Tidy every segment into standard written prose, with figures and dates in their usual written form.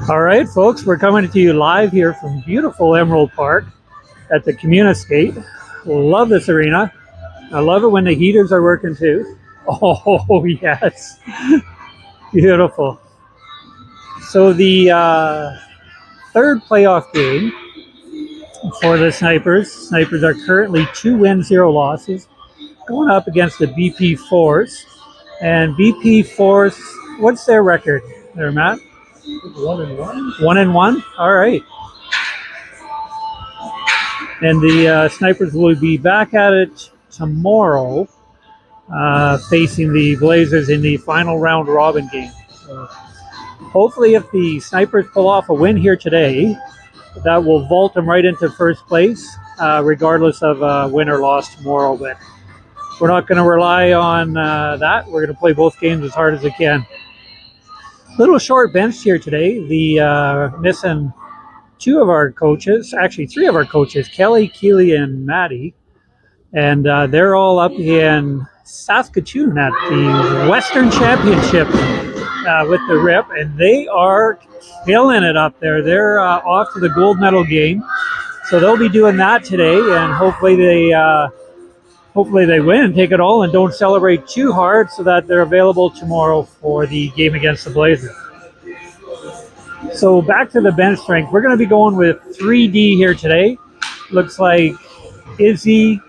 All right, folks, we're coming to you live here from beautiful Emerald Park at the Communiscape. Love this arena. I love it when the heaters are working too. Oh, yes. Beautiful. So the third playoff game for the Snipers. Snipers are currently 2 wins, 0 losses, going up against the BP Force. And BP Force, what's their record there, Matt? 1-1. 1-1? All right. And the Snipers will be back at it tomorrow, facing the Blazers in the final round robin game. So hopefully, if the Snipers pull off a win here today, that will vault them right into first place, regardless of win or loss tomorrow. But we're not going to rely on that. We're going to play both games as hard as we can. Little short bench here today. The missing 2 of our coaches, actually 3 of our coaches, Kelly, Keely, and Maddie. And they're all up in Saskatoon at the Western Championship with the RIP. And they are killing it up there. They're off to the gold medal game. So they'll be doing that today. And hopefully they win, take it all, and don't celebrate too hard so that they're available tomorrow for the game against the Blazers. So back to the bench strength. We're going to be going with 3D here today. Looks like Izzy,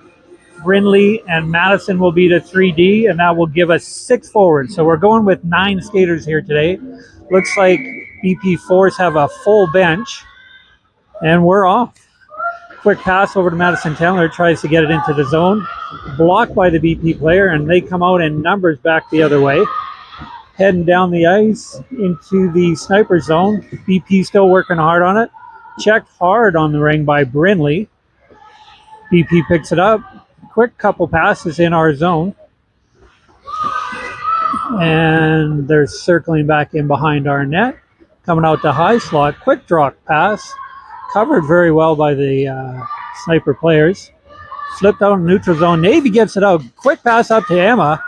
Brindley, and Madison will be the 3D, and that will give us 6 forwards. So we're going with 9 skaters here today. Looks like BP Force have a full bench, and we're off. Quick pass over to Madison Tendler, tries to get it into the zone. Blocked by the BP player, and they come out in numbers back the other way. Heading down the ice into the sniper zone. BP still working hard on it. Checked hard on the ring by Brindley. BP picks it up. Quick couple passes in our zone. And they're circling back in behind our net. Coming out to high slot. Quick drop pass. Covered very well by the Sniper players. Flipped out in neutral zone. Navy gets it out. Quick pass up to Emma.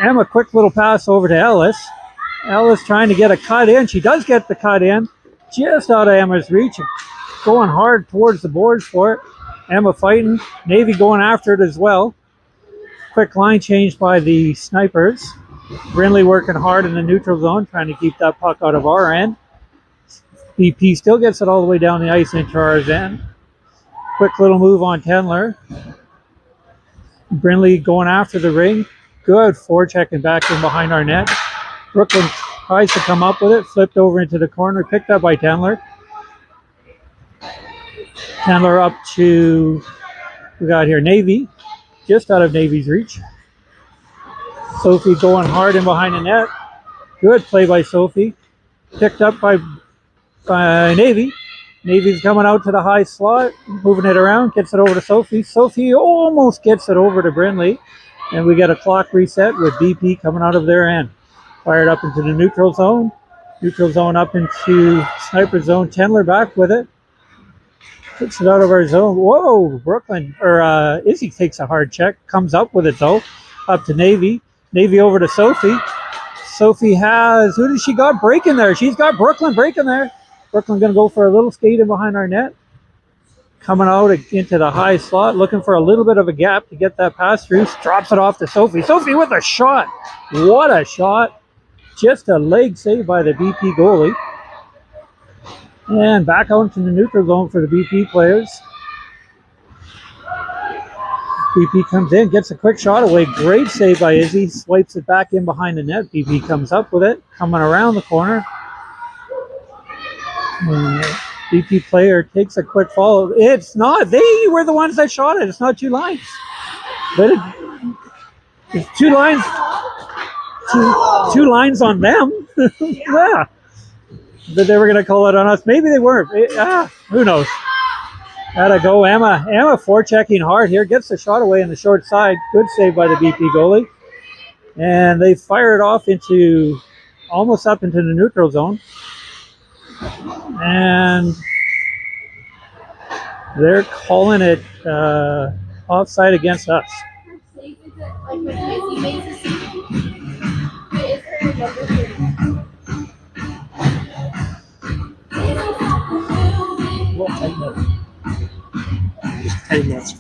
Emma, quick little pass over to Ellis. Ellis trying to get a cut in. She does get the cut in. Just out of Emma's reach. Going hard towards the boards for it. Emma fighting. Navy going after it as well. Quick line change by the Snipers. Brindley working hard in the neutral zone, trying to keep that puck out of our end. BP still gets it all the way down the ice into our end. Quick little move on Tendler. Brindley going after the ring. Good forechecking back in behind our net. Brooklyn tries to come up with it. Flipped over into the corner. Picked up by Tendler. Tendler up to, we got here Navy. Just out of Navy's reach. Sophie going hard in behind the net. Good play by Sophie. Picked up by Navy. Navy's coming out to the high slot, moving it around, gets it over to Sophie. Sophie almost gets it over to Brindley, and we get a clock reset with BP coming out of their end. Fired up into the neutral zone. Neutral zone up into sniper zone. Tendler back with it. Takes it out of our zone. Whoa, Brooklyn, or Izzy takes a hard check, comes up with it though. Up to Navy. Navy over to Sophie. Sophie has, who does she got breaking there? She's got Brooklyn breaking there. Brooklyn going to go for a little skate in behind our net. Coming out into the high slot, looking for a little bit of a gap to get that pass through. Drops it off to Sophie. Sophie with a shot. What a shot. Just a leg save by the BP goalie. And back out into the neutral zone for the BP players. BP comes in, gets a quick shot away. Great save by Izzy. Swipes it back in behind the net. BP comes up with it. Coming around the corner. BP player takes a quick fall. It's not. They were the ones that shot it. It's not 2 lines. But it's 2 lines. Two lines on them. Yeah. But they were going to call it on us. Maybe they weren't. Who knows? Gotta go. Emma forechecking hard here. Gets the shot away in the short side. Good save by the BP goalie. And they fire it off into almost up into the neutral zone. And they're calling it offside against us. Time match.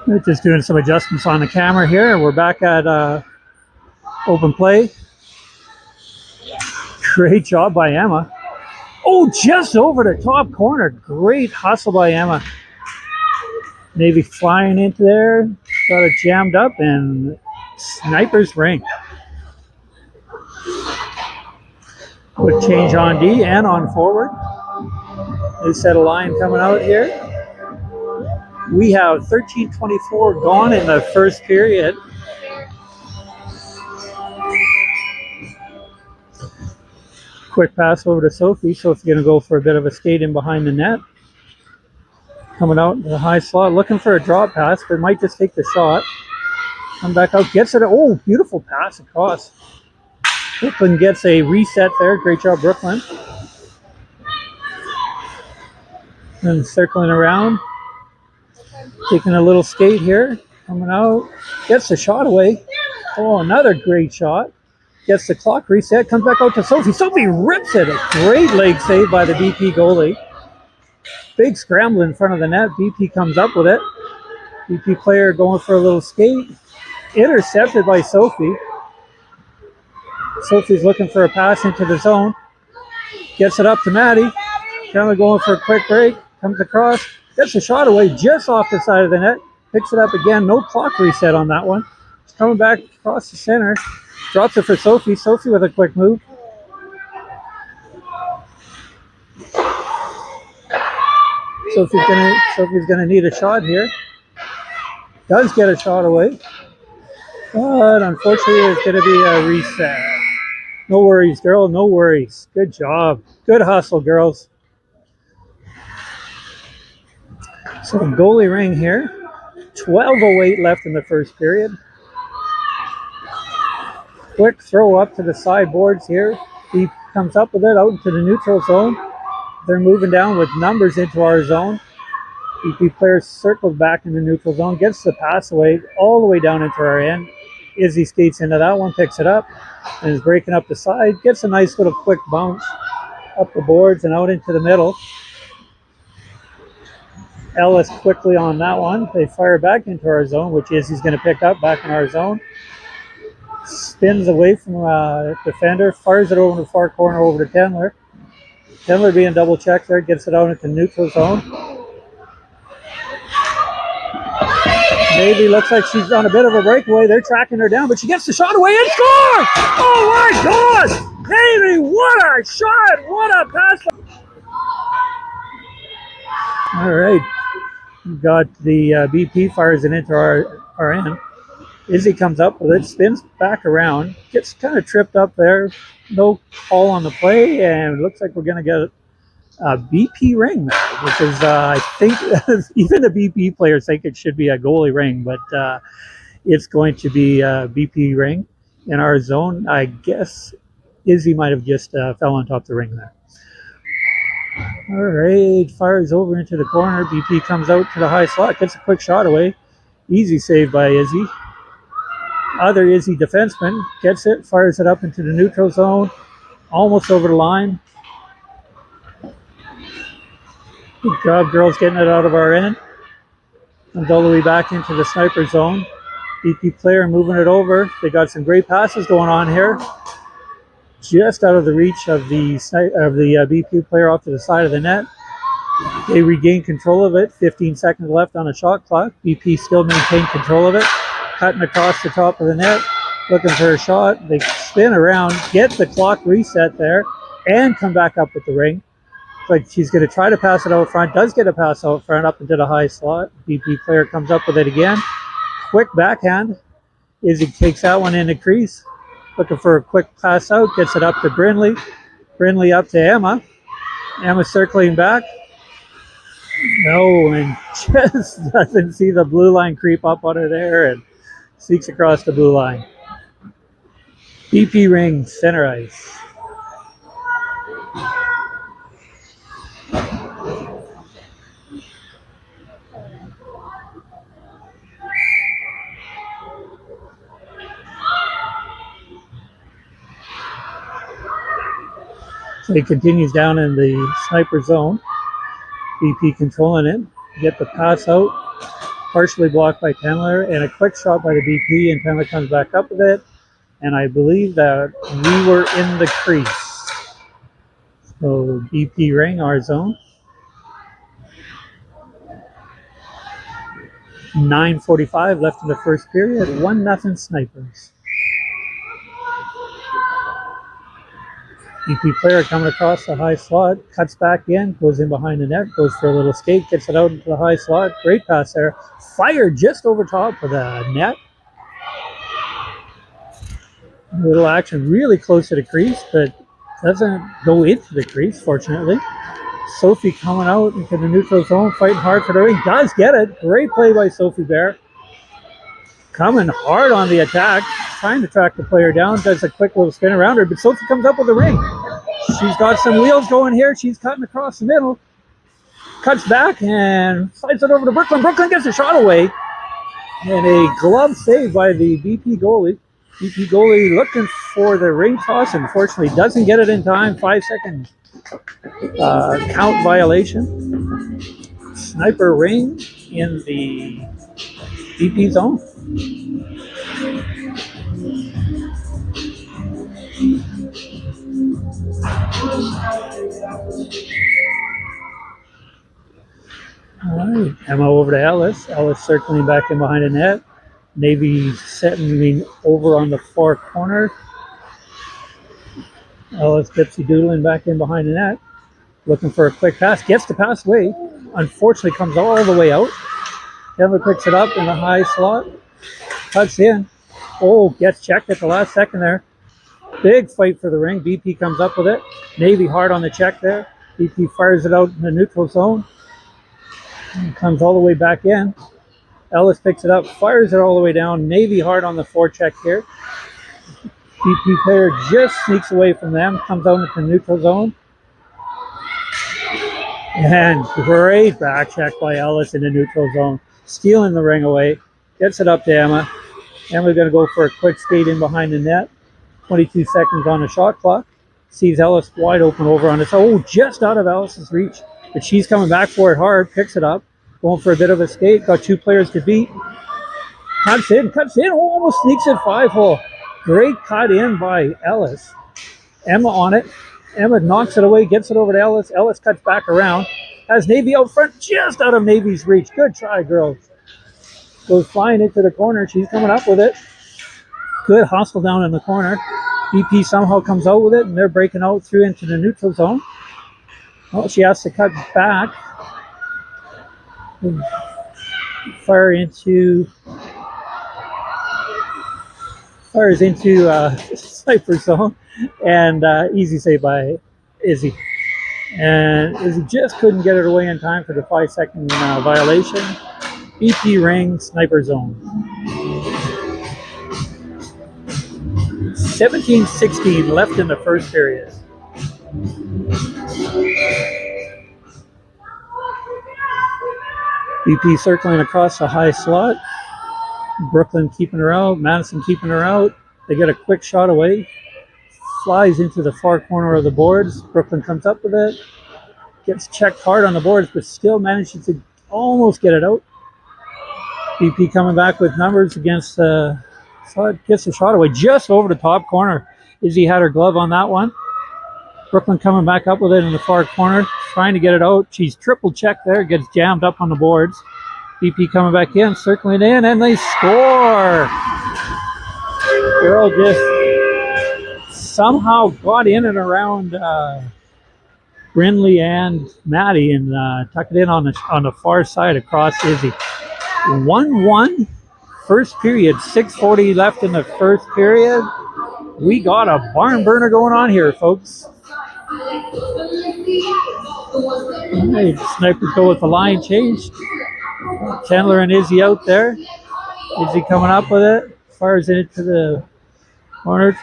We're just doing some adjustments on the camera here. We're back at open play. Great job by Emma. Oh, just over the top corner. Great hustle by Emma. Navy flying into there. Got it jammed up and Sniper's ring. Quick change on D and on forward. New set of line coming out here. We have 13:24 gone in the first period. Quick pass over to Sophie. Sophie's going to go for a bit of a skate in behind the net. Coming out into the high slot, looking for a drop pass, but might just take the shot. Come back out, gets it. Oh, beautiful pass across. Brooklyn gets a reset there. Great job, Brooklyn. And circling around. Taking a little skate here. Coming out. Gets the shot away. Oh, another great shot. Gets the clock reset. Comes back out to Sophie. Sophie rips it. A great leg save by the BP goalie. Big scramble in front of the net. BP comes up with it. BP player going for a little skate. Intercepted by Sophie. Sophie's looking for a pass into the zone. Gets it up to Maddie. Kind of going for a quick break. Comes across. Gets the shot away just off the side of the net. Picks it up again. No clock reset on that one. It's coming back across the center. Drops it for Sophie. Sophie with a quick move. Sophie's gonna need a shot here. Does get a shot away. But unfortunately there's gonna be a reset. No worries, girl, no worries. Good job. Good hustle, girls. So goalie ring here. 12:08 left in the first period. Quick throw up to the sideboards here. He comes up with it out into the neutral zone. They're moving down with numbers into our zone. BP player circles back in the neutral zone, gets the pass away all the way down into our end. Izzy skates into that one, picks it up, and is breaking up the side. Gets a nice little quick bounce up the boards and out into the middle. Ellis quickly on that one. They fire back into our zone, which Izzy's going to pick up back in our zone. Spins away from defender, fires it over to the far corner over to Tendler. Tendler being double checked there, gets it out into neutral zone. Maybe looks like she's on a bit of a breakaway. They're tracking her down, but she gets the shot away and score! Oh my gosh! Navy, what a shot! What a pass! All right, we've got the BP fires it into our end. Izzy comes up with it, spins back around, gets kind of tripped up there. No call on the play, and it looks like we're going to get a BP ring there, which is, I think, even the BP players think it should be a goalie ring, but it's going to be a BP ring in our zone. I guess Izzy might have just fell on top of the ring there. All right, fires over into the corner. BP comes out to the high slot, gets a quick shot away. Easy save by Izzy. Other Izzy defenseman gets it, fires it up into the neutral zone, almost over the line. Good job, girls, getting it out of our end. And all the way back into the sniper zone. BP player moving it over. They got some great passes going on here. Just out of the reach of the BP player off to the side of the net. They regain control of it. 15 seconds left on the shot clock. BP still maintain control of it. Cutting across the top of the net, looking for a shot. They spin around, get the clock reset there, and come back up with the ring. Like she's going to try to pass it out front. Does get a pass out front up into the high slot. BP player comes up with it again. Quick backhand. Izzy takes that one in the crease. Looking for a quick pass out. Gets it up to Brindley. Brindley up to Emma. Emma circling back. No, and just doesn't see the blue line creep up on her there and sneaks across the blue line. BP ring, center ice. Play continues down in the sniper zone. BP controlling it. Get the pass out. Partially blocked by Tendler, and a quick shot by the BP, and Tendler comes back up with it. And I believe that we were in the crease. So BP ring, our zone. 9:45 left in the first period. 1-0 Snipers. BP player coming across the high slot, cuts back in, goes in behind the net, goes for a little skate, gets it out into the high slot. Great pass there. Fired just over top of the net. A little action really close to the crease, but doesn't go into the crease, fortunately. Sophie coming out into the neutral zone, fighting hard for the ring. Does get it. Great play by Sophie Bear. Coming hard on the attack, trying to track the player down, does a quick little spin around her, but Sophie comes up with the ring. She's got some wheels going here. She's cutting across the middle. Cuts back and slides it over to Brooklyn. Brooklyn gets a shot away. And a glove save by the BP goalie. BP goalie looking for the ring toss. Unfortunately, doesn't get it in time. 5-second count violation. Sniper ring in the BP zone. All right, Emma over to Ellis. Ellis circling back in behind the net. Navy setting over on the far corner. Ellis dipsy doodling back in behind the net. Looking for a quick pass. Gets the pass away. Unfortunately, comes all the way out. Denver picks it up in the high slot. Cuts in. Oh, gets checked at the last second there. Big fight for the ring. BP comes up with it. Navy hard on the check there. BP fires it out in the neutral zone. And comes all the way back in. Ellis picks it up, fires it all the way down. Navy hard on the forecheck here. BP player just sneaks away from them. Comes out into the neutral zone. And great back check by Ellis in the neutral zone. Stealing the ring away. Gets it up to Emma. Emma's going to go for a quick skate in behind the net. 22 seconds on the shot clock. Sees Ellis wide open over on it. Oh, just out of Ellis's reach. But she's coming back for it hard. Picks it up. Going for a bit of a skate. Got two players to beat. Cuts in. Oh, almost sneaks it 5-hole. Great cut in by Ellis. Emma on it. Emma knocks it away. Gets it over to Ellis. Ellis cuts back around. Has Navy out front. Just out of Navy's reach. Good try, girls. Goes flying into the corner. She's coming up with it. Good hustle down in the corner. BP somehow comes out with it, and they're breaking out through into the neutral zone. Well, she has to cut back. Fires into Sniper zone, and easy save by Izzy. And Izzy just couldn't get it away in time for the 5-second violation. BP ring, Sniper zone. 17-16 left in the first period. BP circling across the high slot. Brooklyn keeping her out. Madison keeping her out. They get a quick shot away. Flies into the far corner of the boards. Brooklyn comes up with it. Gets checked hard on the boards, but still manages to almost get it out. BP coming back with numbers against gets the shot away just over the top corner. Izzy had her glove on that one. Brooklyn coming back up with it in the far corner, trying to get it out. She's triple checked there, gets jammed up on the boards. BP coming back in, circling in, and they score. Girl just somehow got in and around Brindley and Maddie and tucked it in on the far side across Izzy. 1-1, first period, 6:40 left in the first period. We got a barn burner going on here, folks. Right, Snipers go with the line change. Chandler and Izzy out there. Izzy coming up with it. Fires it into the corner.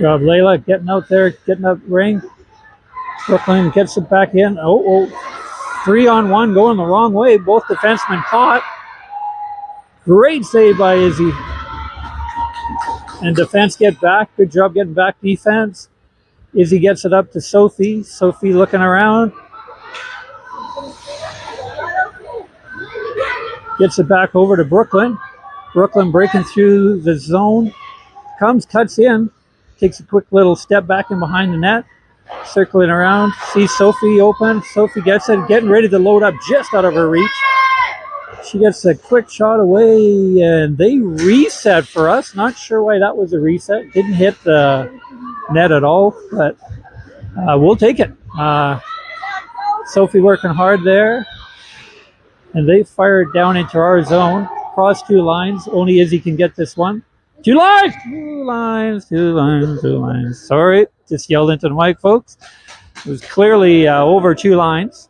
Job Layla getting out there, getting up ring. Brooklyn gets it back in. 3-on-1 going the wrong way. Both defensemen caught. Great save by Izzy. And defense get back. Good job getting back defense. Izzy gets it up to Sophie. Sophie looking around. Gets it back over to Brooklyn. Brooklyn breaking through the zone. Cuts in. Takes a quick little step back in behind the net. Circling around. Sees Sophie open. Sophie gets it. Getting ready to load up just out of her reach. She gets a quick shot away, and they reset for us. Not sure why that was a reset. Didn't hit the net at all, but we'll take it. Sophie working hard there, and they fired down into our zone. Cross 2 lines. Only Izzy can get this one. 2 lines! 2 lines, 2 lines, 2 lines. Sorry, just yelled into the mic, folks. It was clearly over 2 lines.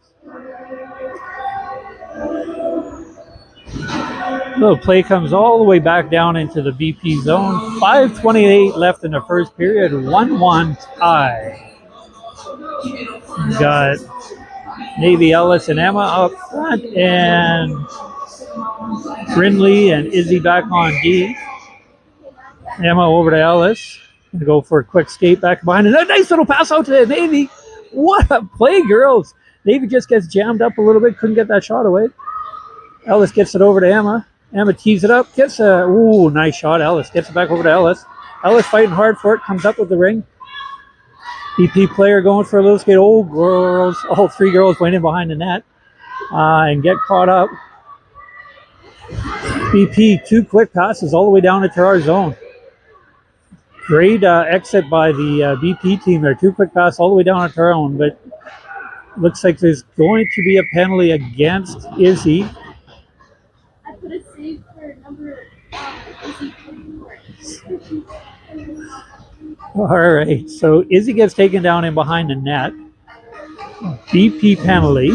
The play comes all the way back down into the BP zone. 5:28 left in the first period. 1-1 tie. We got Navy, Ellis, and Emma up front, and Brindley and Izzy back on D. Emma over to Ellis. Gonna go for a quick skate back behind. And a nice little pass out to Navy. What a play, girls. Navy just gets jammed up a little bit. Couldn't get that shot away. Ellis gets it over to Emma. Emma tees it up. Gets a, nice shot. Ellis gets it back over to Ellis. Ellis fighting hard for it. Comes up with the ring. BP player going for a little skate. All 3 girls went in behind the net and get caught up. BP 2 quick passes all the way down into our zone. Great exit by the BP team there. 2 quick passes all the way down into our own, but looks like there's going to be a penalty against Izzy. I put a save for number Izzy. All right, so Izzy gets taken down in behind the net. BP penalty.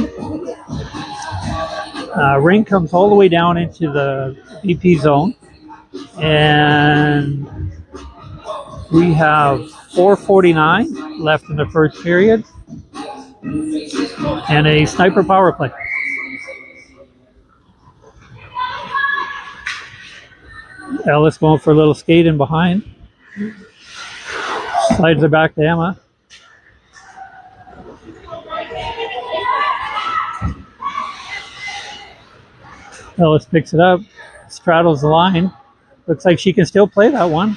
Ring comes all the way down into the BP zone. And we have 4:49 left in the first period. And a sniper power play. Ellis going for a little skate in behind. Slides it back to Emma. Ellis picks it up, straddles the line. Looks like she can still play that one.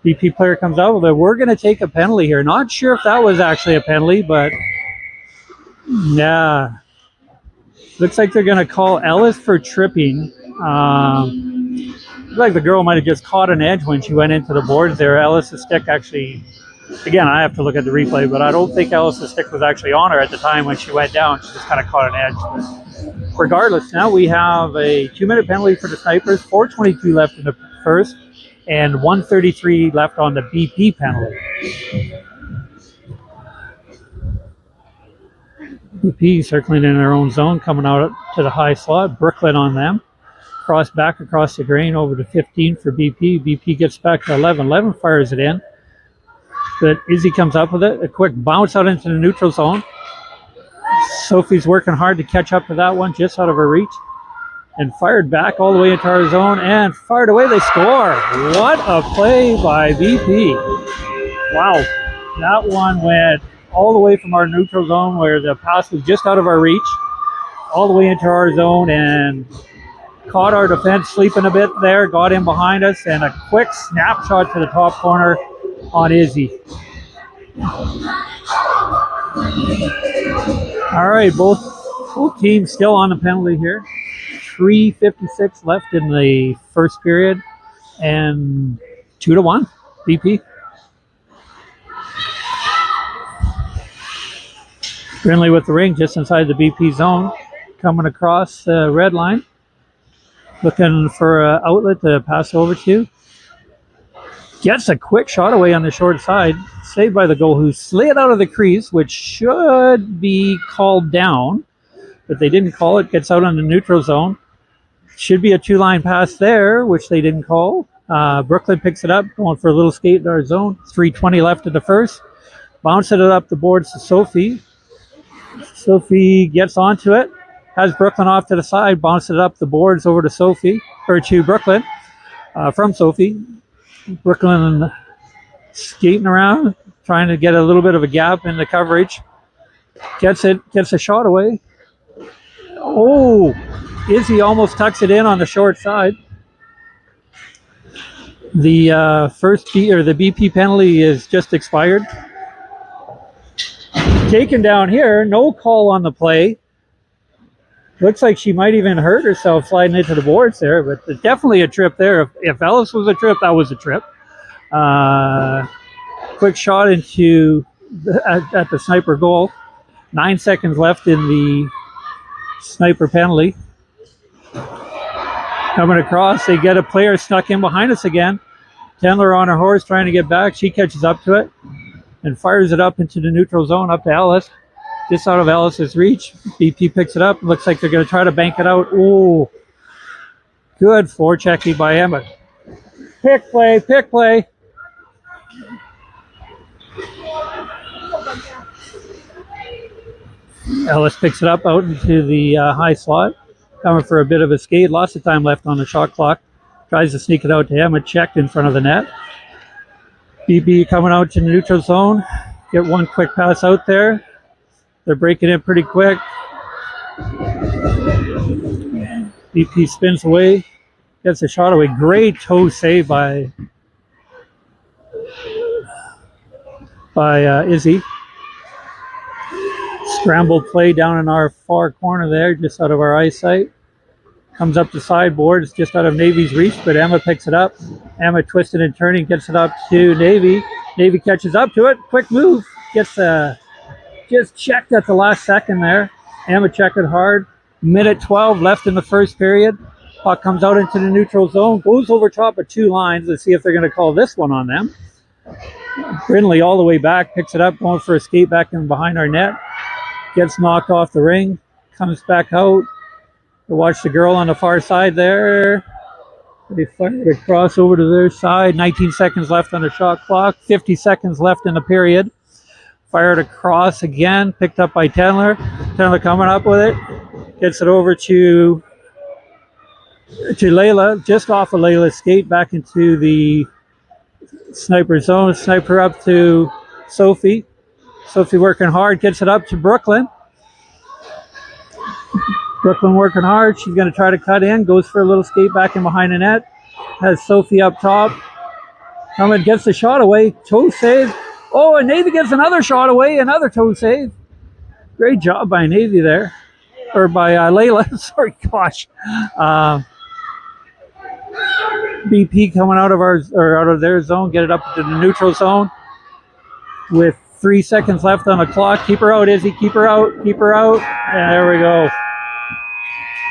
BP player comes out with it. We're going to take a penalty here. Not sure if that was actually a penalty, but yeah. Looks like they're going to call Ellis for tripping. Looks like the girl might have just caught an edge when she went into the boards there. Ellis's stick actually, again, I have to look at the replay, but I don't think Ellis's stick was actually on her at the time when she went down. She just kind of caught an edge. But regardless, now we have a 2-minute penalty for the Sniperz. 4:22 left in the first, and 1:33 left on the BP penalty. BP circling in their own zone, coming out to the high slot. Brooklyn on them. Cross back across the grain over to 15 for BP. BP gets back to 11. 11 fires it in. But Izzy comes up with it. A quick bounce out into the neutral zone. Sophie's working hard to catch up to that one, just out of her reach. And fired back all the way into our zone and fired away. They score. What a play by BP. Wow. That one went all the way from our neutral zone where the pass was just out of our reach, all the way into our zone, and caught our defense sleeping a bit there, got in behind us, and a quick snapshot to the top corner on Izzy. All right, both teams still on the penalty here. 3:56 left in the first period, and 2-1 BP. Brindley with the ring just inside the BP zone, coming across the red line. Looking for an outlet to pass over to. Gets a quick shot away on the short side. Saved by the goal who slid out of the crease, which should be called down. But they didn't call it. Gets out on the neutral zone. Should be a 2-line pass there, which they didn't call. Brooklyn picks it up, going for a little skate in our zone. 3:20 left in the first. Bouncing it up the boards to Sophie. Sophie gets onto it. Has Brooklyn off to the side, bounces it up the boards over to Sophie, or to Brooklyn from Sophie. Brooklyn skating around, trying to get a little bit of a gap in the coverage. Gets a shot away. Oh, Izzy almost tucks it in on the short side. The first the BP penalty is just expired. Taken down here, no call on the play. Looks like she might even hurt herself sliding into the boards there, but definitely a trip there. If Ellis was a trip, that was a trip. Quick shot into at the Sniper goal. 9 seconds left in the Sniper penalty. Coming across, they get a player stuck in behind us again. Tendler on her horse trying to get back. She catches up to it and fires it up into the neutral zone, up to Ellis. Just out of Ellis's reach. BP picks it up. Looks like they're going to try to bank it out. Ooh, good forechecking by Emma. Pick play, pick play. Ellis picks it up out into the high slot. Coming for a bit of a skate. Lots of time left on the shot clock. Tries to sneak it out to Emma. Checked in front of the net. BP coming out to the neutral zone. Get one quick pass out there. They're breaking it pretty quick. BP spins away. Gets a shot away. Great toe save by Izzy. Scrambled play down in our far corner there, just out of our eyesight. Comes up the sideboard. It's just out of Navy's reach, but Emma picks it up. Emma twisting and turning, gets it up to Navy. Navy catches up to it. Quick move. Gets just checked at the last second there. Emma checked it hard. Minute 12 left in the first period. Puck comes out into the neutral zone. Goes over top of two lines. Let's see if they're going to call this one on them. Brindley all the way back. Picks it up. Going for a skate back in behind our net. Gets knocked off the ring. Comes back out. Watch the girl on the far side there. They fired across over to their side. 19 seconds left on the shot clock. 50 seconds left in the period. Fired across again. Picked up by Tendler. Tendler coming up with it. Gets it over to Layla. Just off of Layla's skate. Back into the Sniper zone. Sniper up to Sophie. Sophie working hard. Gets it up to Brooklyn. Brooklyn working hard. She's going to try to cut in. Goes for a little skate back in behind the net. Has Sophie up top. Coming, gets the shot away. Toe save. Oh, and Navy gets another shot away. Another toe save. Great job by Navy there. Or by Layla. Sorry, gosh. BP coming out of their zone. Get it up to the neutral zone. With 3 seconds left on the clock. Keep her out, Izzy. Keep her out. Keep her out. And there we go.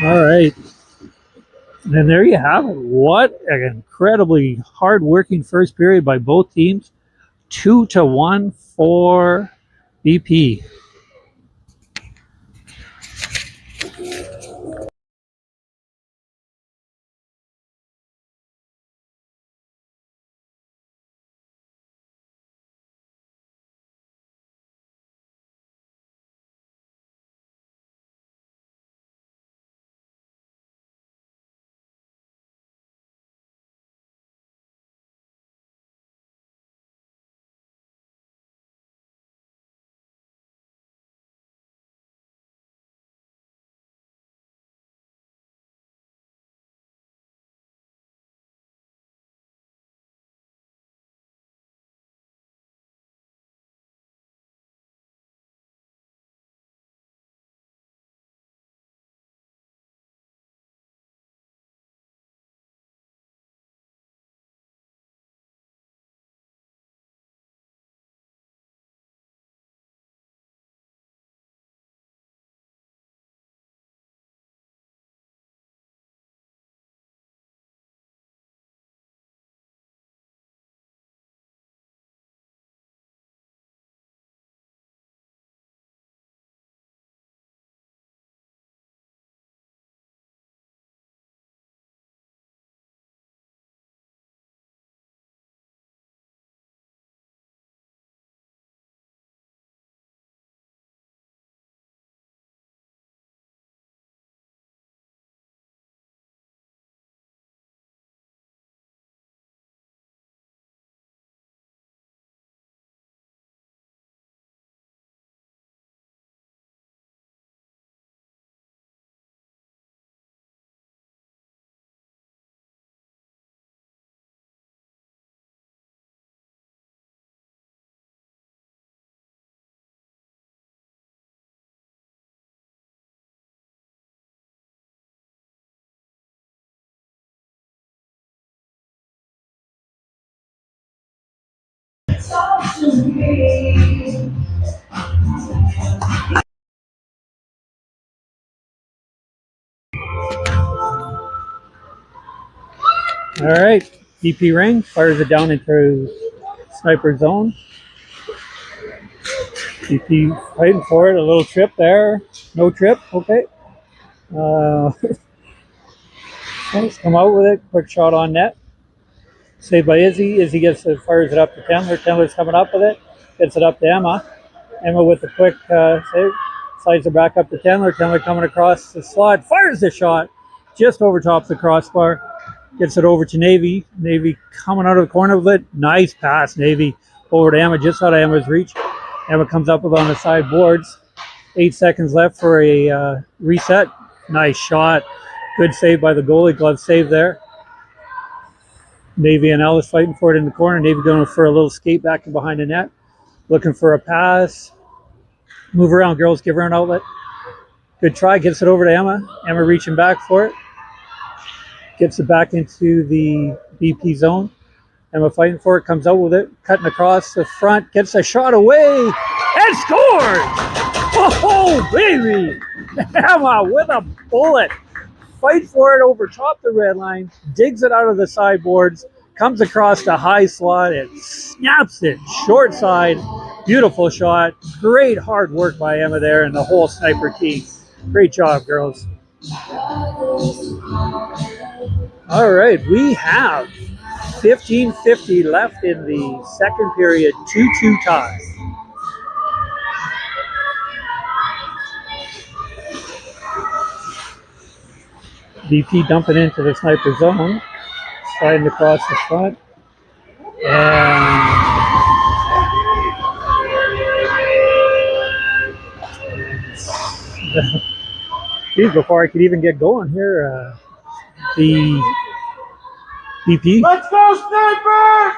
All right. And there you have it. What an incredibly hard-working first period by both teams. 2-1 for BP. All right, BP ring fires it down into sniper zone. BP fighting for it. A little trip there. No trip. Okay. Let's come out with it. Quick shot on net. Saved by Izzy. Izzy fires it up to Tendler. Tendler's coming up with it. Gets it up to Emma. Emma with a quick save. Slides it back up to Tendler. Tendler coming across the slot. Fires the shot. Just over top the crossbar. Gets it over to Navy. Navy coming out of the corner of it. Nice pass, Navy. Over to Emma, just out of Emma's reach. Emma comes up with on the side boards. 8 seconds left for a reset. Nice shot. Good save by the goalie. Glove save there. Navy and Ellis fighting for it in the corner. Navy going for a little skate back and behind the net. Looking for a pass. Move around, girls. Give her an outlet. Good try. Gets it over to Emma. Emma reaching back for it. Gets it back into the BP zone. Emma fighting for it. Comes out with it. Cutting across the front. Gets a shot away. And scores! Oh, baby! Emma with a bullet. Fight for it over top the red line. Digs it out of the sideboards. Comes across the high slot. It snaps it short side. Beautiful shot. Great hard work by Emma there and the whole sniper team. Great job, girls. All right, we have 15:50 left in the second period. 2-2 tie. BP dumping into the sniper zone. Sliding across the front. And geez, before I could even get going here, the BP. Let's go, Sniper!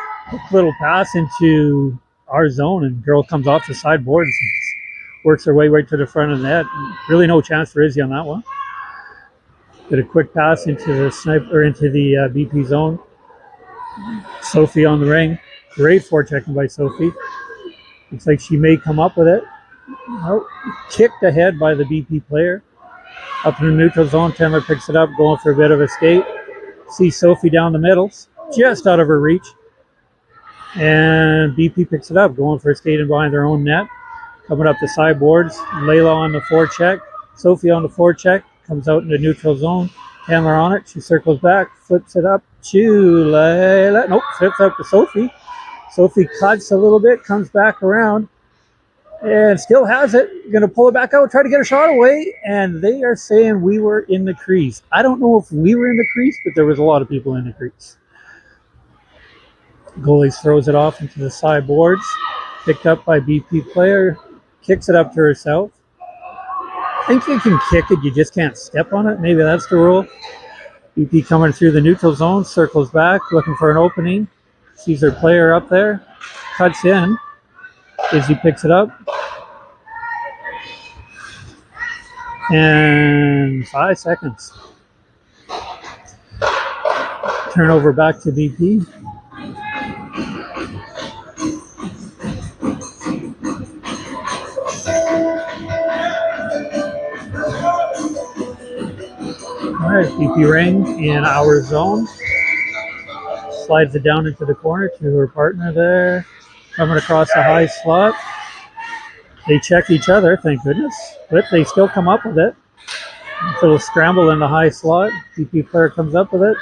Little pass into our zone, and girl comes off the sideboards and works her way right to the front of the net. Really no chance for Izzy on that one. Did a quick pass into the sniper into the BP zone. Sophie on the ring. Great forechecking by Sophie. Looks like she may come up with it. Oh, kicked ahead by the BP player. Up in the neutral zone, Tendler picks it up, going for a bit of a skate. See Sophie down the middle, just out of her reach. And BP picks it up, going for a skate in behind their own net. Coming up the sideboards. Layla on the forecheck. Sophie on the forecheck. Comes out in the neutral zone. Tendler on it. She circles back, flips it up to Layla. Nope, flips up to Sophie. Sophie cuts a little bit, comes back around, and still has it. Going to pull it back out, try to get a shot away, and they are saying we were in the crease. I don't know if we were in the crease, but there was a lot of people in the crease. Goalie throws it off into the sideboards. Picked up by BP player. Kicks it up to herself. I think you can kick it, you just can't step on it. Maybe that's the rule. BP coming through the neutral zone, circles back, looking for an opening. Sees her player up there, cuts in. Izzy picks it up. And 5 seconds. Turnover back to BP. All right, BP ring in our zone. Slides it down into the corner to her partner there. Coming across the high slot. They check each other, thank goodness. But they still come up with it. A little scramble in the high slot. BP player comes up with it.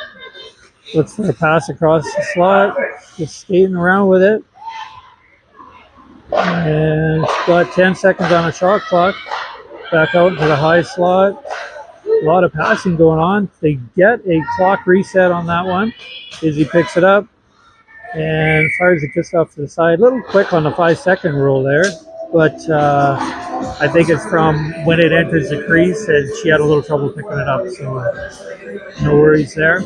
Looks for a pass across the slot. Just skating around with it. And it's got 10 seconds on a shot clock. Back out into the high slot. A lot of passing going on. They get a clock reset on that one. Izzy picks it up and fires it just off to the side. A little quick on the 5-second rule there, but I think it's from when it enters the crease, and she had a little trouble picking it up, so no worries there.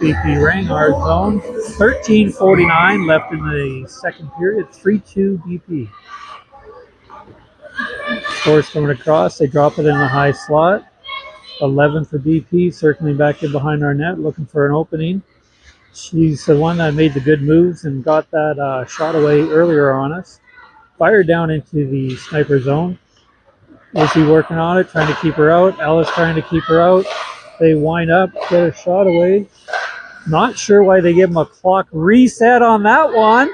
BP ring, our zone. 13:49 left in the second period. 3-2 BP. Force coming across. They drop it in the high slot. 11 for BP, circling back in behind our net, looking for an opening. She's the one that made the good moves and got that shot away earlier on us. Fired down into the sniper zone. Izzy working on it, trying to keep her out. Ellis trying to keep her out. They wind up, get a shot away. Not sure why they give him a clock reset on that one.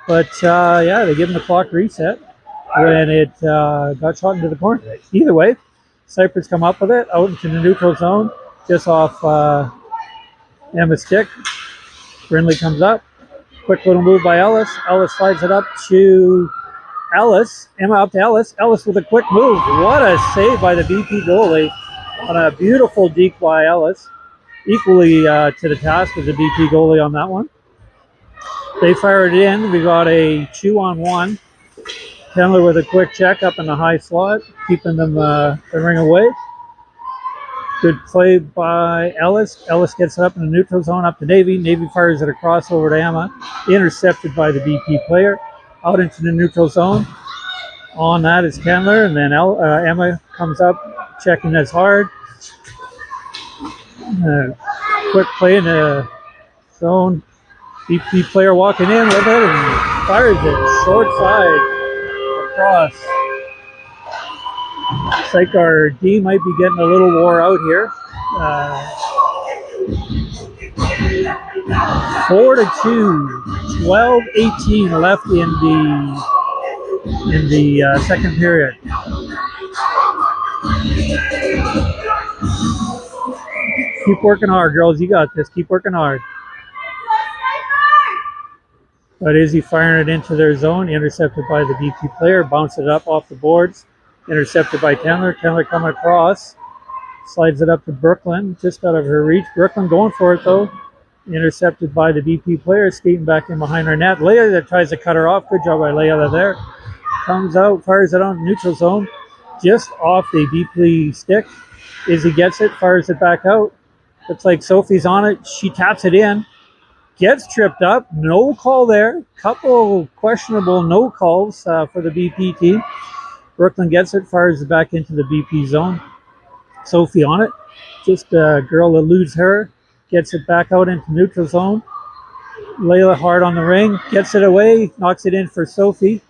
But yeah, they give him the clock reset when it got shot into the corner. Either way, Sniperz come up with it, out into the neutral zone, just off Emma's stick. Brindley comes up. Quick little move by Ellis. Ellis slides it up to Ellis. Emma up to Ellis. Ellis with a quick move. What a save by the BP goalie on a beautiful deke by Ellis. Equally to the task with the BP goalie on that one. They fire it in. We got a 2-on-1. Kendler with a quick check up in the high slot, keeping them the ring away. Good play by Ellis. Ellis gets it up in the neutral zone, up to Navy. Navy fires it across over to Emma. Intercepted by the BP player. Out into the neutral zone. On that is Kendler, and then Emma comes up, checking as hard. Quick play in the zone. BP player walking in with it and fires it short side across. Looks like our D might be getting a little wore out here. 4-2, 12-18 left in the second period. Keep working hard, girls. You got this. Keep working hard. But Izzy firing it into their zone, intercepted by the BP player, bounces it up off the boards, intercepted by Kendler. Kendler coming across, slides it up to Brooklyn, just out of her reach. Brooklyn going for it though, intercepted by the BP player, skating back in behind her net. Leia that tries to cut her off. Good job by Leia there. Comes out, fires it on neutral zone, just off the BP stick. Izzy gets it, fires it back out. Looks like Sophie's on it. She taps it in. Gets tripped up, no call there. Couple questionable no calls for the BP team. Brooklyn gets it, fires it back into the BP zone. Sophie on it. Just a girl eludes her, gets it back out into neutral zone. Layla hard on the ring, gets it away, knocks it in for Sophie.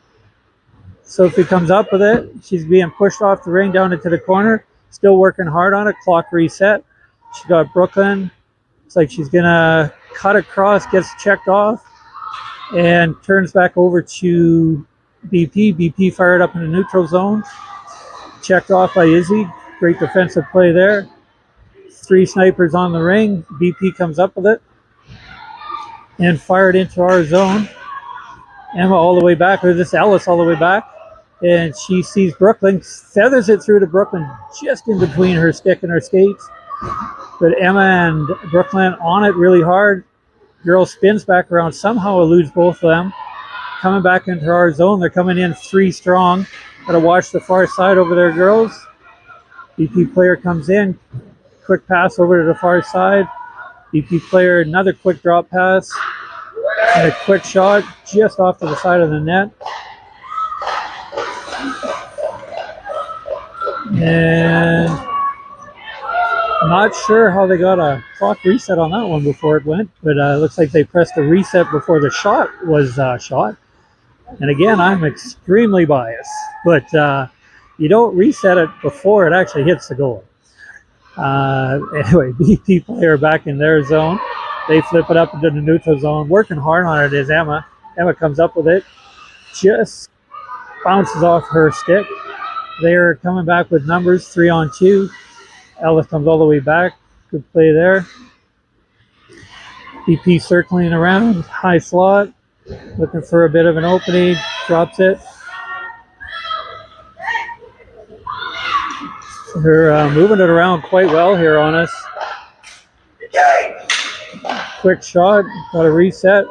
Sophie comes up with it. She's being pushed off the ring down into the corner. Still working hard on it. Clock reset. She got Brooklyn. It's like she's gonna cut across, gets checked off, and turns back over to BP. BP fired up in the neutral zone. Checked off by Izzy. Great defensive play there. 3 Sniperz on the ring. BP comes up with it and fired into our zone. Emma all the way back, or this Ellis all the way back. And she sees Brooklyn, feathers it through to Brooklyn just in between her stick and her skates. But Emma and Brooklyn on it really hard. Girl spins back around, somehow eludes both of them. Coming back into our zone, they're coming in 3 strong. Gotta watch the far side over there, girls. BP player comes in, quick pass over to the far side. BP player, another quick drop pass. And a quick shot just off to the side of the net. And not sure how they got a clock reset on that one before it went, but it looks like they pressed the reset before the shot was shot. And again, I'm extremely biased, but you don't reset it before it actually hits the goal. Anyway, BP player back in their zone. They flip it up into the neutral zone. Working hard on it is Emma. Emma comes up with it. Just bounces off her stick. They're coming back with numbers, 3-on-2. Ellis comes all the way back. Good play there. BP circling around, high slot, looking for a bit of an opening, drops it. They're moving it around quite well here on us. Quick shot, got a reset.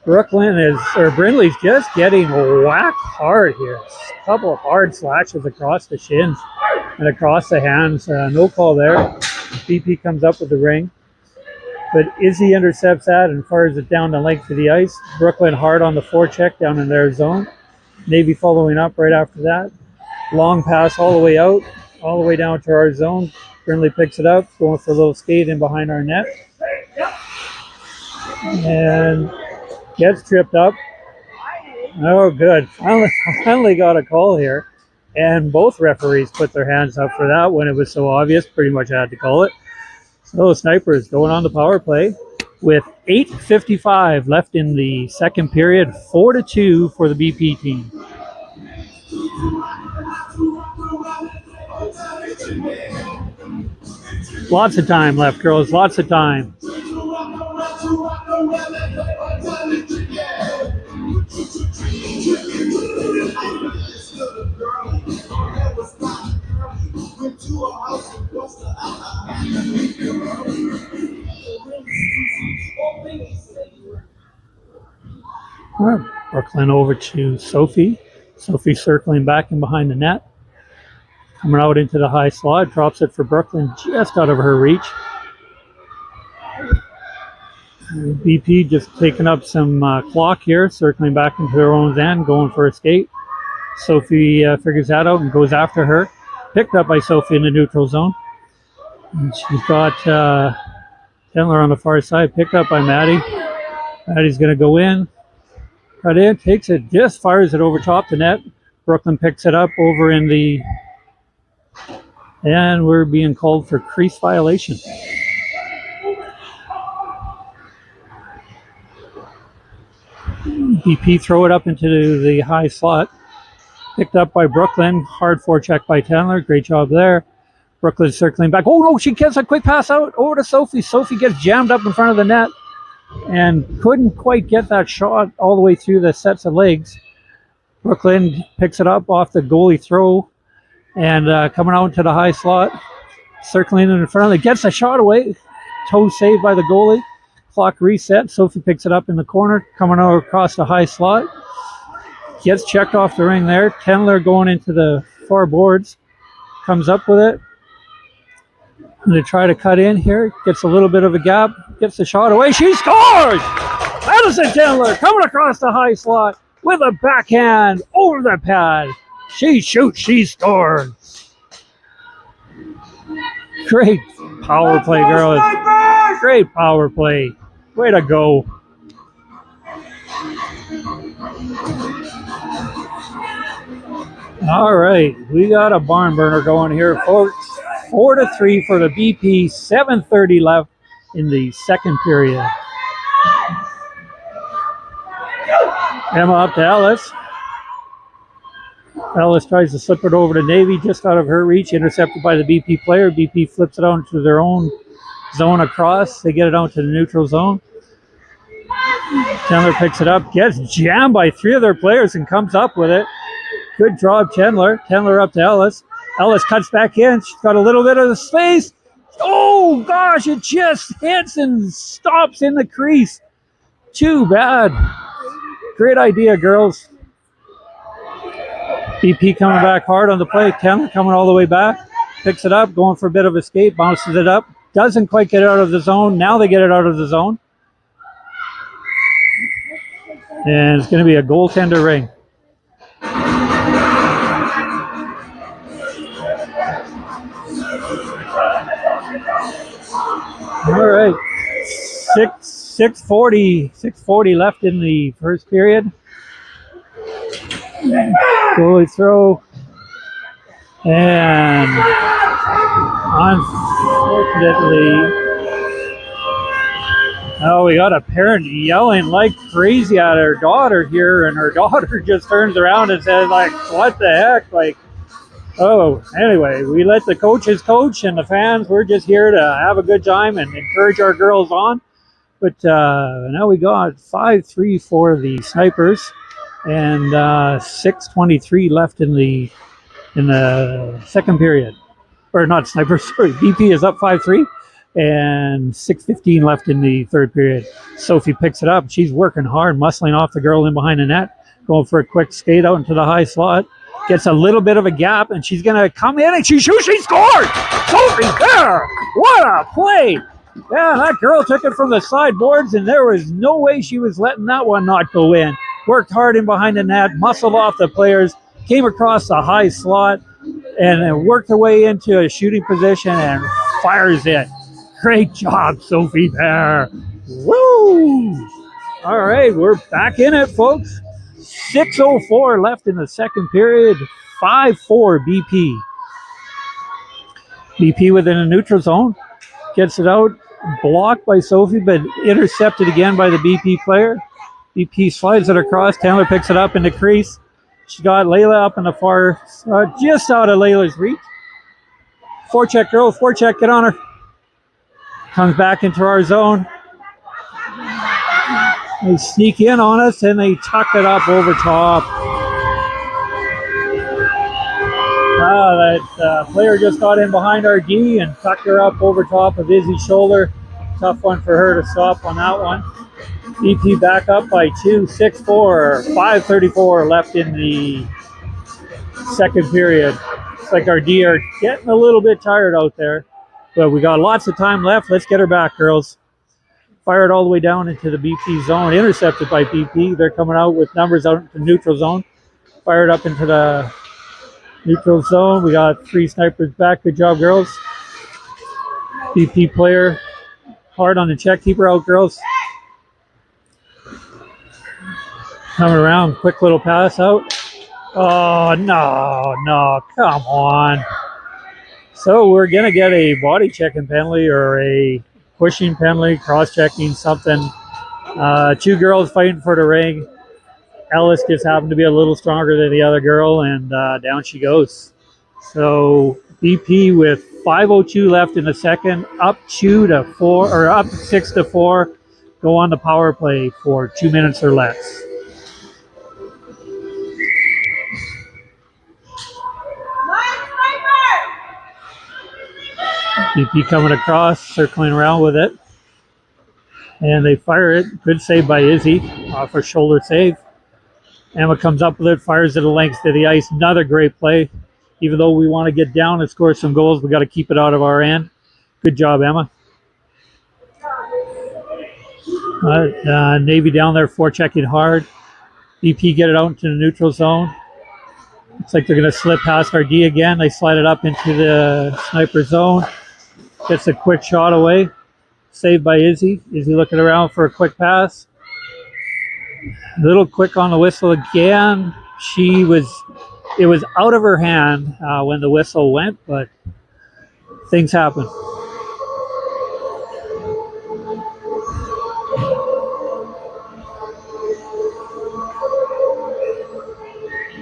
Brindley's just getting whacked hard here. A couple of hard slashes across the shins and across the hands. No call there. BP comes up with the ring. But Izzy intercepts that and fires it down the length of the ice. Brooklyn hard on the forecheck down in their zone. Navy following up right after that. Long pass all the way out, all the way down to our zone. Burnley picks it up, going for a little skate in behind our net. And gets tripped up. Oh, good. Finally got a call here. And both referees put their hands up for that when it was so obvious. Pretty much had to call it. So Sniperz going on the power play with 8:55 left in the second period. 4-2 for the BP team. Lots of time left, girls. Lots of time. All right, Brooklyn over to Sophie. Sophie circling back in behind the net. Coming out into the high slot, drops it for Brooklyn just out of her reach. BP just taking up some clock here, circling back into their own end, going for a skate. Sophie figures that out and goes after her. Picked up by Sophie in the neutral zone. And she's got Tendler on the far side, picked up by Maddie. Maddie's going to go in, cut in, takes it, just fires it over top the net. Brooklyn picks it up over in the... And we're being called for crease violation. BP throw it up into the high slot. Picked up by Brooklyn. Hard forecheck by Tendler. Great job there. Brooklyn circling back. Oh no, she gets a quick pass out over to Sophie. Sophie gets jammed up in front of the net and couldn't quite get that shot all the way through the sets of legs. Brooklyn picks it up off the goalie throw. And coming out to the high slot, circling in front of it, gets a shot away. Toe saved by the goalie. Clock reset. Sophie picks it up in the corner, coming out across the high slot. Gets checked off the ring there. Tendler going into the far boards. Comes up with it. And they try to cut in here. Gets a little bit of a gap. Gets the shot away. She scores! Madison Tendler coming across the high slot with a backhand over the pad. She shoots, she scores. Great power play, girls. Great power play. Way to go. All right, we got a barn burner going here, folks. 4-3 for the BP. 7:30 left in the second period. Emma up to Ellis. Ellis tries to slip it over to Navy, just out of her reach, intercepted by the BP player. BP flips it out to their own zone across. They get it out to the neutral zone. Tendler picks it up, gets jammed by three of their players and comes up with it. Good draw, Tendler. Tendler up to Ellis. Ellis cuts back in. She's got a little bit of the space. Oh, gosh, it just hits and stops in the crease. Too bad. Great idea, girls. BP coming back hard on the play. Tendler coming all the way back. Picks it up, going for a bit of a skate, bounces it up. Doesn't quite get it out of the zone. Now they get it out of the zone. And it's going to be a goaltender ring. All right. 6:40 left in the first period. Goalie throw, and unfortunately, we got a parent yelling like crazy at her daughter here, and her daughter just turns around and says, like, what the heck? Like, oh, anyway, we let the coaches coach, and the fans, we're just here to have a good time and encourage our girls on. But now we got 5-3 for the Sniperz. And 6:23 left in the second period. Or not Sniperz, sorry. BP is up 5-3. And 6:15 left in the third period. Sophie picks it up. She's working hard, muscling off the girl in behind the net. Going for a quick skate out into the high slot. Gets a little bit of a gap, and she's going to come in, and she shoots. She scored! Sophie there! What a play! Yeah, that girl took it from the sideboards, and there was no way she was letting that one not go in. Worked hard in behind the net, muscled off the players, came across the high slot, and then worked her way into a shooting position and fires it. Great job, Sophie Bear. Woo! All right, we're back in it, folks. 6:04 left in the second period. 5-4 BP. BP within a neutral zone. Gets it out. Blocked by Sophie, but intercepted again by the BP player. BP slides it across. Taylor picks it up in the crease. She's got Layla up in the far, just out of Layla's reach. Forecheck, girl. Forecheck, get on her. Comes back into our zone. They sneak in on us and they tuck it up over top. That player just got in behind our D and tucked her up over top of Izzy's shoulder. Tough one for her to stop on that one. BP back up by 2, 6-4, 5:34 left in the second period. It's like our D are getting a little bit tired out there, but we got lots of time left. Let's get her back, girls. Fired all the way down into the BP zone, intercepted by BP. They're coming out with numbers out into neutral zone. Fired up into the neutral zone. We got 3 snipers back. Good job, girls. BP player hard on the check. Keep her out, girls. Coming around, quick little pass out. Oh, no, come on. So we're going to get a body checking penalty or a pushing penalty, cross-checking, something. 2 girls fighting for the ring. Ellis just happened to be a little stronger than the other girl, and down she goes. So BP with 5:02 left in the second, up 2-4 or up 6-4. Go on the power play for 2 minutes or less. BP coming across, circling around with it. And they fire it. Good save by Izzy off her shoulder save. Emma comes up with it, fires it a length to the ice. Another great play. Even though we want to get down and score some goals, we got to keep it out of our end. Good job, Emma. Navy down there forechecking hard. BP get it out into the neutral zone. Looks like they're going to slip past our D again. They slide it up into the sniper zone. Gets a quick shot away. Saved by Izzy. Izzy looking around for a quick pass. A little quick on the whistle again. It was out of her hand when the whistle went, but things happen.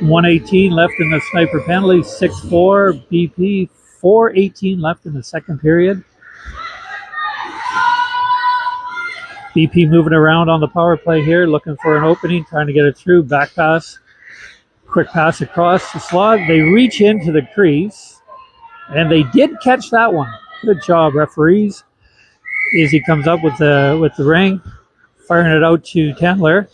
.118 left in the sniper penalty. 6-4 BP. 4:18 left in the second period. BP moving around on the power play here, looking for an opening, trying to get it through. Back pass. Quick pass across the slot. They reach into the crease, and they did catch that one. Good job, referees. Izzy comes up with the ring, firing it out to Tendler.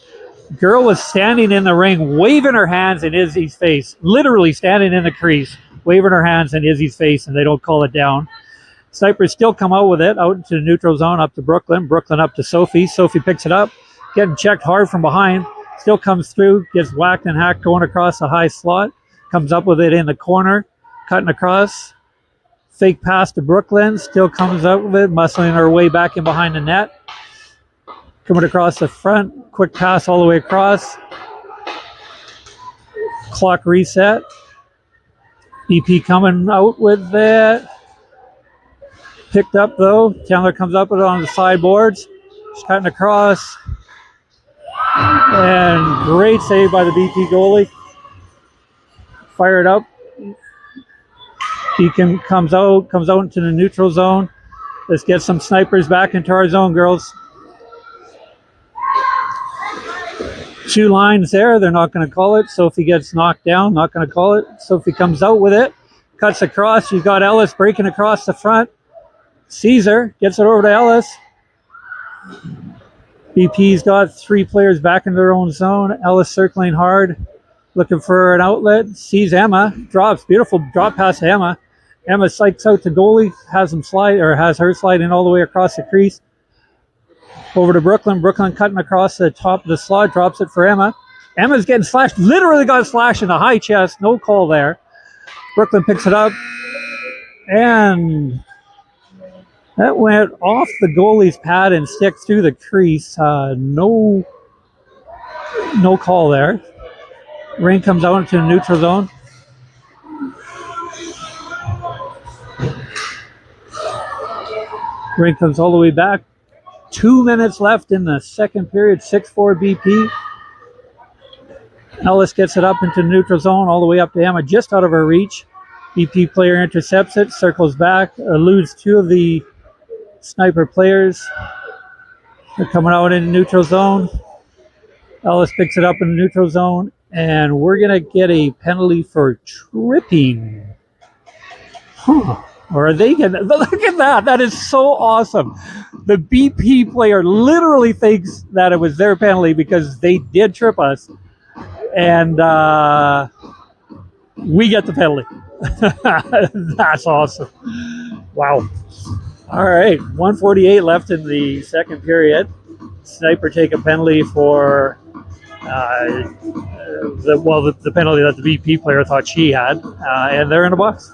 Girl was standing in the ring, waving her hands in Izzy's face, literally standing in the crease, waving her hands in Izzy's face, and they don't call it down. Sniperz still come out with it, out into the neutral zone, up to Brooklyn. Brooklyn up to Sophie. Sophie picks it up, getting checked hard from behind. Still comes through, gets whacked and hacked going across the high slot. Comes up with it in the corner, cutting across. Fake pass to Brooklyn, still comes up with it, muscling her way back in behind the net. Coming across the front, quick pass all the way across. Clock reset. BP coming out with that. Picked up though. Chandler comes up with it on the sideboards. She's cutting across. And great save by the BP goalie. Fired up. He comes out into the neutral zone. Let's get some snipers back into our zone, girls. 2 lines there. They're not going to call it. Sophie gets knocked down. Not going to call it. Sophie comes out with it. Cuts across. She's got Ellis breaking across the front. Sees her. Gets it over to Ellis. BP's got 3 players back in their own zone. Ellis circling hard. Looking for an outlet. Sees Emma. Drops. Beautiful drop pass to Emma. Emma psychs out the goalie. Has her sliding all the way across the crease. Over to Brooklyn. Brooklyn cutting across the top of the slot. Drops it for Emma. Emma's getting slashed. Literally got slashed in the high chest. No call there. Brooklyn picks it up, and that went off the goalie's pad and sticks through the crease. No call there. Ring comes out into the neutral zone. Ring comes all the way back. 2 minutes left in the second period. 6-4 BP. Ellis gets it up into neutral zone, all the way up to Emma, just out of her reach. BP player intercepts it, circles back, eludes two of the Sniper players. They're coming out in neutral zone. Ellis picks it up in the neutral zone, and we're going to get a penalty for tripping. Huh. Or are they going to? Look at that. That is so awesome. The BP player literally thinks that it was their penalty because they did trip us. And we get the penalty. That's awesome. Wow. All right. 1:48 left in the second period. Sniper take a penalty for the penalty that the BP player thought she had. And they're in a box.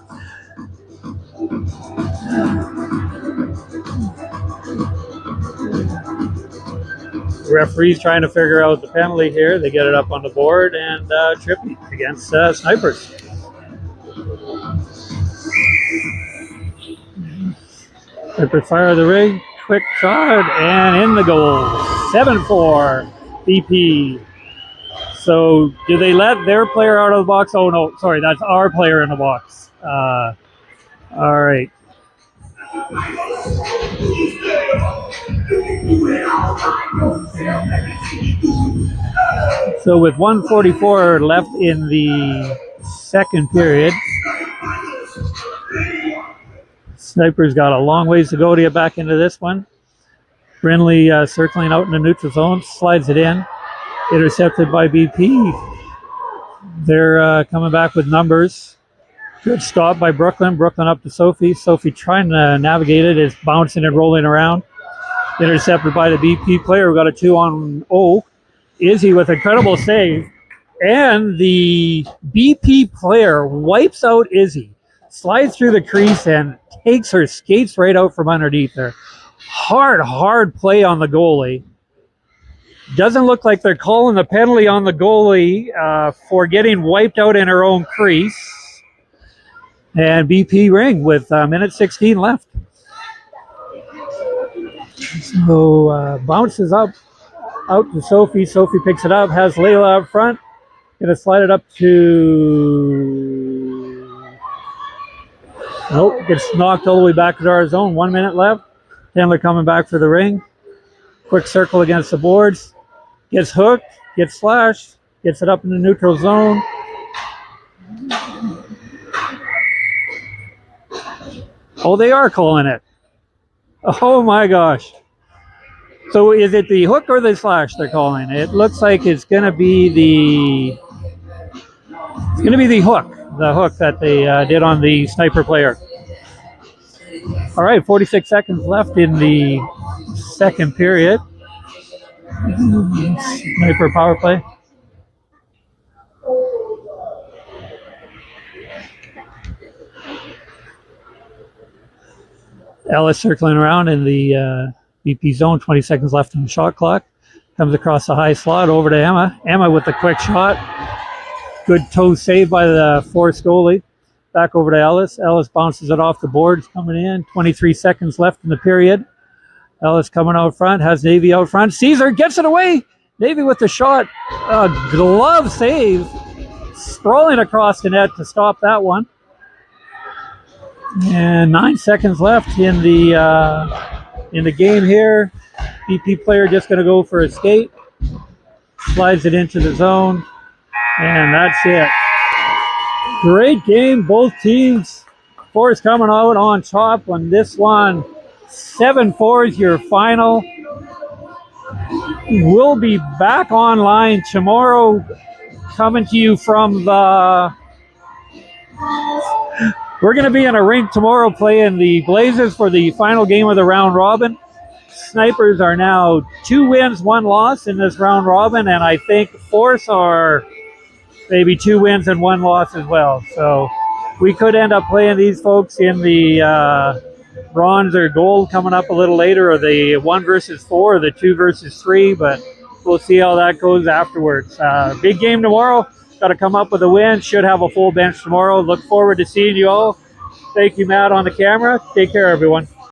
Referee's trying to figure out the penalty here. They get it up on the board, and tripping against Sniperz. Sniper fire the rig, quick shot, and in the goal. 7-4 BP. So do they let their player out of the box? Oh no, sorry, that's our player in the box. All right. So with 1:44 left in the second period, Sniper's got a long ways to go to get back into this one. Brindley circling out in the neutral zone, slides it in, intercepted by BP. They're coming back with numbers. Good stop by Brooklyn. Brooklyn up to Sophie. Sophie trying to navigate it, is bouncing and rolling around. Intercepted by the BP player. We've got a 2-on-0. Izzy with incredible save. And the BP player wipes out Izzy. Slides through the crease and takes her skates right out from underneath her. Hard play on the goalie. Doesn't look like they're calling the penalty on the goalie for getting wiped out in her own crease. And BP ring with minute 16 left. So bounces up out to Sophie. Sophie picks it up, has Layla up front. Gonna slide it up to... Nope, gets knocked all the way back to our zone. 1 minute left. Chandler coming back for the ring. Quick circle against the boards. Gets hooked, gets slashed, gets it up in the neutral zone. Oh, they are calling it. Oh my gosh. So is it the hook or the slash they're calling? It looks like it's going to be the hook. The hook that they did on the Sniper player. All right, 46 seconds left in the second period. Sniper power play. Ellis circling around in the BP zone. 20 seconds left in the shot clock. Comes across the high slot over to Emma. Emma with the quick shot. Good toe save by the Force goalie. Back over to Ellis. Ellis bounces it off the boards coming in. 23 seconds left in the period. Ellis coming out front. Has Navy out front. Caesar gets it away. Navy with the shot. Glove save. Sprawling across the net to stop that one. And 9 seconds left in the game here. BP player just going to go for a skate. Slides it into the zone. And that's it. Great game, both teams. Force coming out on top on this one. 7-4 is your final. We'll be back online tomorrow, coming to you from the... We're going to be in a rink tomorrow playing the Blazers for the final game of the round robin. Snipers are now 2 wins, 1 loss in this round robin, and I think Force are maybe 2 wins and 1 loss as well. So We could end up playing these folks in the bronze or gold coming up a little later, or the 1 versus 4, or the 2 versus 3, but we'll see how that goes afterwards. Big game tomorrow. Got to come up with a win. Should have a full bench tomorrow. Look forward to seeing you all. Thank you, Matt, on the camera. Take care, everyone.